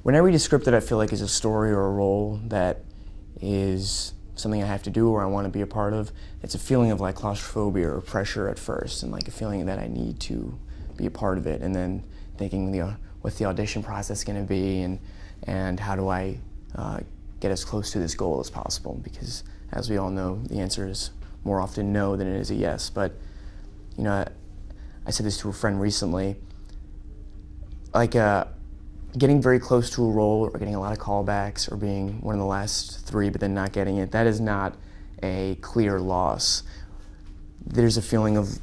When I read a script that I feel like is a story or a role that is something I have to do or I want to be a part of, it's a feeling of like claustrophobia or pressure at first, and like a feeling that I need to be a part of it, and then thinking what's the audition process going to be, and how do I get as close to this goal as possible, because as we all know, the answer is more often no than it is a yes. But you know, I said this to a friend recently, like getting very close to a role or getting a lot of callbacks or being one of the last three but then not getting it, that is not a clear loss. There's a feeling of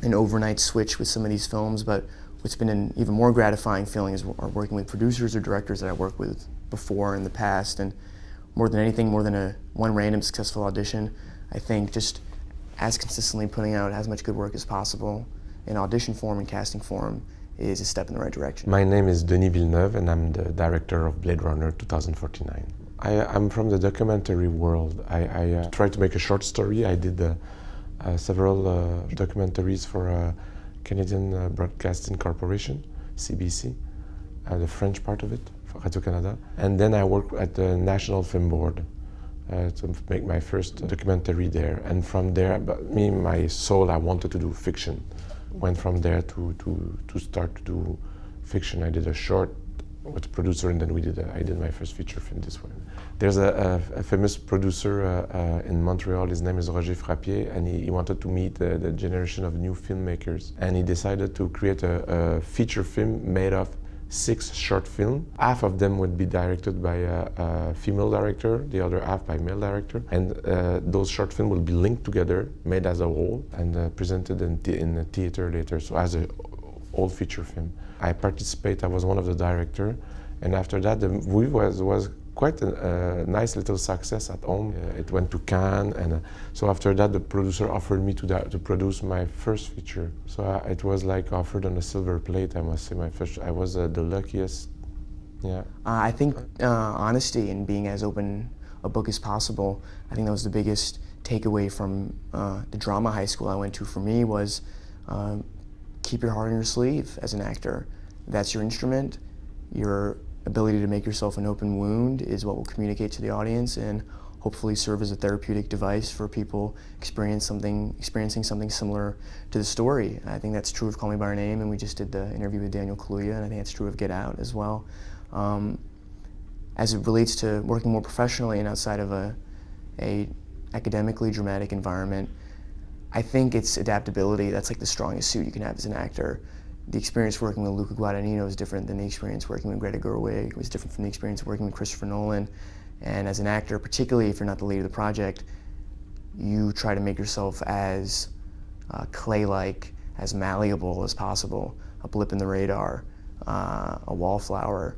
an overnight switch with some of these films, but what's been an even more gratifying feeling is working with producers or directors that I worked with before in the past, and more than anything, more than one random successful audition, I think just as consistently putting out as much good work as possible in audition form and casting form is a step in the right direction. My name is Denis Villeneuve, and I'm the director of Blade Runner 2049. I'm from the documentary world. I tried to make a short story. I did several documentaries for Canadian Broadcasting Corporation, CBC, the French part of it, for Radio-Canada. And then I worked at the National Film Board to make my first documentary there. And from there, my soul, I wanted to do fiction. Went from there to start to do fiction. I did a short with a producer, and then I did my first feature film this way. There's a famous producer in Montreal. His name is Roger Frappier, and he wanted to meet the generation of new filmmakers. And he decided to create a feature film made of 6 short films. Half of them would be directed by a female director, the other half by male director. And those short films will be linked together, made as a whole, and presented in the theater later, so as a whole feature film. I was one of the directors, and after that the movie was quite a nice little success at home. It went to Cannes, and so after that the producer offered me to produce my first feature. So it was like offered on a silver plate, I must say. I was the luckiest. Yeah. I think honesty and being as open a book as possible, I think that was the biggest takeaway from the drama high school I went to for me was keep your heart on your sleeve as an actor. That's your instrument. Your ability to make yourself an open wound is what will communicate to the audience and hopefully serve as a therapeutic device for people experiencing something similar to the story. I think that's true of Call Me By Your Name, and we just did the interview with Daniel Kaluuya, and I think that's true of Get Out as well. As it relates to working more professionally and outside of a academically dramatic environment, I think it's adaptability. That's like the strongest suit you can have as an actor. The experience working with Luca Guadagnino is different than the experience working with Greta Gerwig. It was different from the experience working with Christopher Nolan. And as an actor, particularly if you're not the lead of the project, you try to make yourself as clay-like, as malleable as possible. A blip in the radar, a wallflower,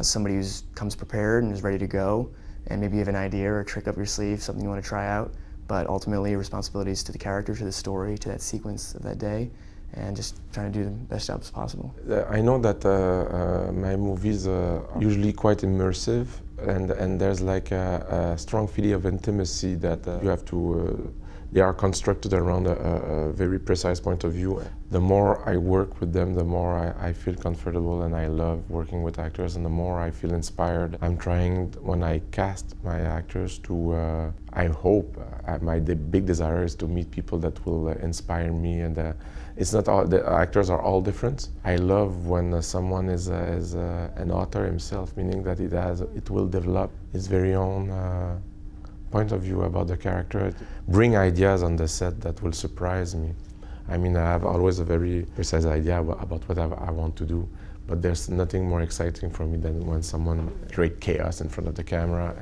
somebody who comes prepared and is ready to go, and maybe you have an idea or a trick up your sleeve, something you want to try out, but ultimately your responsibility is to the character, to the story, to that sequence of that day, and just trying to do the best job as possible. I know that my movies are usually quite immersive, and there's like a strong feeling of intimacy that you have to, they are constructed around a very precise point of view. The more I work with them, the more I feel comfortable, and I love working with actors, and the more I feel inspired. I'm trying, when I cast my actors, to, I hope, my big desire is to meet people that will inspire me, and it's not all, the actors are all different. I love when someone is an author himself, meaning that it will develop his very own point of view about the character, bring ideas on the set that will surprise me. I mean, I have always a very precise idea about what I want to do, but there's nothing more exciting for me than when someone creates chaos in front of the camera,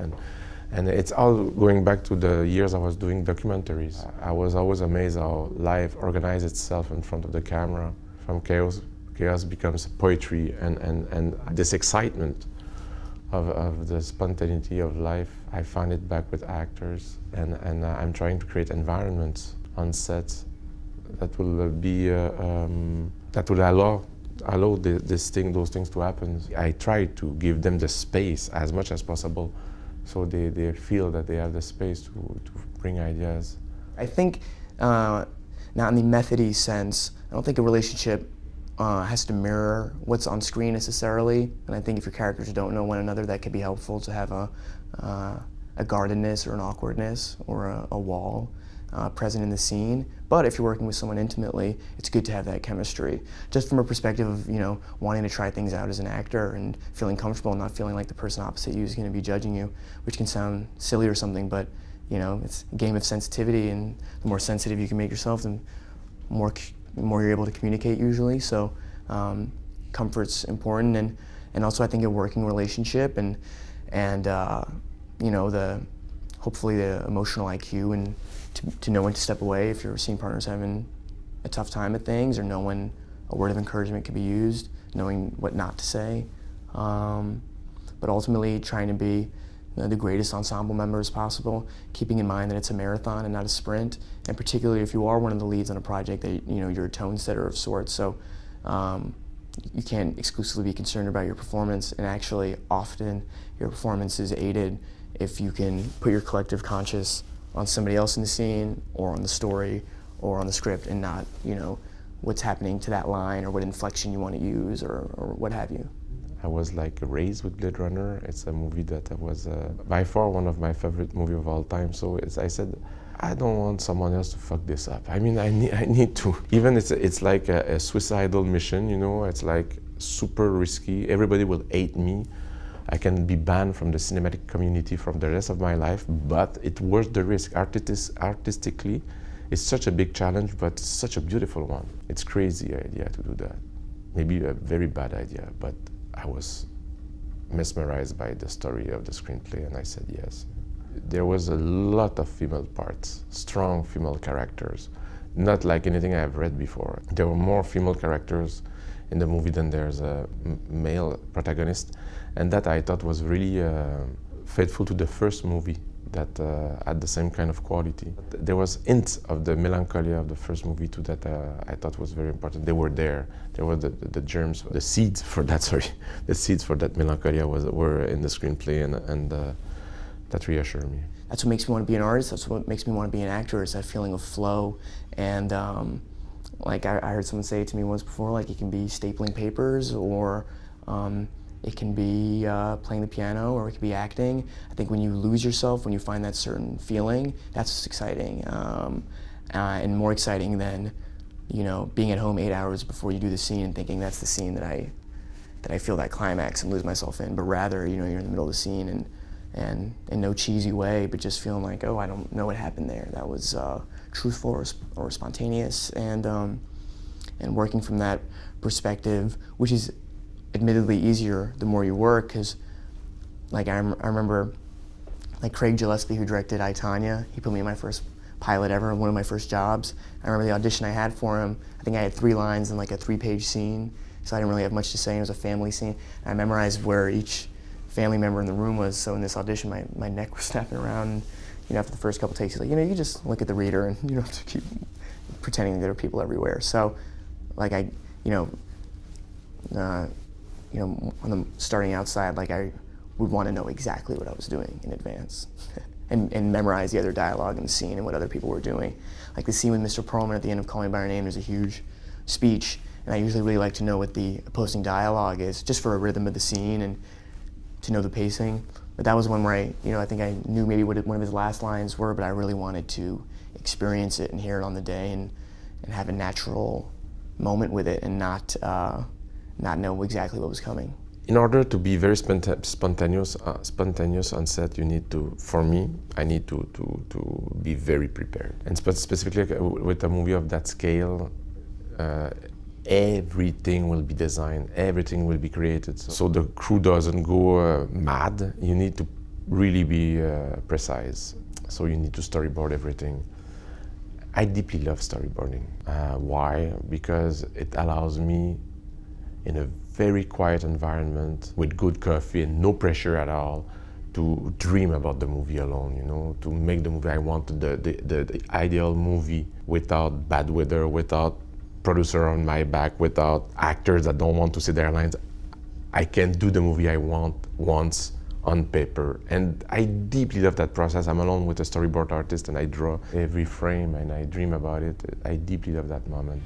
and it's all going back to the years I was doing documentaries. I was always amazed how life organizes itself in front of the camera. From chaos becomes poetry, and this excitement of the spontaneity of life, I find it back with actors, and I'm trying to create environments on sets that will be that will allow those things to happen. I try to give them the space as much as possible, so they feel that they have the space to bring ideas. I think, not in the method-y sense, I don't think a relationship has to mirror what's on screen necessarily. And I think if your characters don't know one another, that could be helpful to have a guardedness or an awkwardness or a wall present in the scene. But if you're working with someone intimately, it's good to have that chemistry. Just from a perspective of, you know, wanting to try things out as an actor and feeling comfortable and not feeling like the person opposite you is going to be judging you, which can sound silly or something, but, you know, it's a game of sensitivity, and the more sensitive you can make yourself, the more you're able to communicate usually. So comfort's important, and also I think a working relationship and you know, hopefully the emotional IQ and to know when to step away if your scene partner's having a tough time at things, or know when a word of encouragement could be used, knowing what not to say. But ultimately trying to be the greatest ensemble member as possible, keeping in mind that it's a marathon and not a sprint, and particularly if you are one of the leads on a project that, you know, you're a tone setter of sorts. So you can't exclusively be concerned about your performance, and actually often your performance is aided if you can put your collective conscious on somebody else in the scene or on the story or on the script, and not, you know, what's happening to that line or what inflection you want to use or what have you. I was like raised with Blade Runner. It's a movie that was by far one of my favorite movies of all time. So I said, I don't want someone else to fuck this up. I mean, I need to. Even it's like a suicidal mission, you know. It's like super risky. Everybody will hate me. I can be banned from the cinematic community from the rest of my life, but it's worth the risk. Artistically, it's such a big challenge, but it's such a beautiful one. It's crazy idea to do that. Maybe a very bad idea, but I was mesmerized by the story of the screenplay, and I said yes. There was a lot of female parts, strong female characters, not like anything I have read before. There were more female characters in the movie than there's a male protagonist, and that I thought was really faithful to the first movie that had the same kind of quality. There was hints of the melancholy of the first movie too that I thought was very important. They were there. There were the germs, the seeds for that. Sorry, the seeds for that melancholia were in the screenplay, and that reassured me. That's what makes me want to be an artist. That's what makes me want to be an actor. Is that feeling of flow, and like I heard someone say it to me once before. Like, it can be stapling papers, or it can be playing the piano, or it can be acting. I think when you lose yourself, when you find that certain feeling, that's what's exciting, and more exciting than, you know, being at home 8 hours before you do the scene and thinking that's the scene that I feel that climax and lose myself in. But rather, you know, you're in the middle of the scene and in no cheesy way, but just feeling like, oh, I don't know what happened there. That was truthful or spontaneous, and working from that perspective, which is admittedly easier the more you work, because like I remember like Craig Gillespie, who directed I, Tonya, he put me in my first pilot ever, one of my first jobs. I remember the audition I had for him. I think I had 3 lines in like a 3-page scene, so I didn't really have much to say. It was a family scene. And I memorized where each family member in the room was, so in this audition my neck was snapping around, and, you know, after the first couple takes, he's like, you know, you just look at the reader and you don't have to keep pretending there are people everywhere. So like when I'm starting outside, like I would want to know exactly what I was doing in advance and memorize the other dialogue in the scene and what other people were doing. Like the scene with Mr. Perlman at the end of Call Me By Your Name, there's a huge speech, and I usually really like to know what the opposing dialogue is, just for a rhythm of the scene and to know the pacing. But that was one where I think I knew maybe what one of his last lines were, but I really wanted to experience it and hear it on the day and have a natural moment with it, and not know exactly what was coming. In order to be very spontaneous on set, you need to, for me, I need to be very prepared. And specifically with a movie of that scale, everything will be designed, everything will be created. So the crew doesn't go mad. You need to really be precise. So you need to storyboard everything. I deeply love storyboarding. Why? Because it allows me, in a very quiet environment with good coffee and no pressure at all, to dream about the movie alone, you know, to make the movie I want, the ideal movie, without bad weather, without producer on my back, without actors that don't want to say their lines. I can do the movie I want once on paper, and I deeply love that process. I'm alone with a storyboard artist and I draw every frame and I dream about it. I deeply love that moment.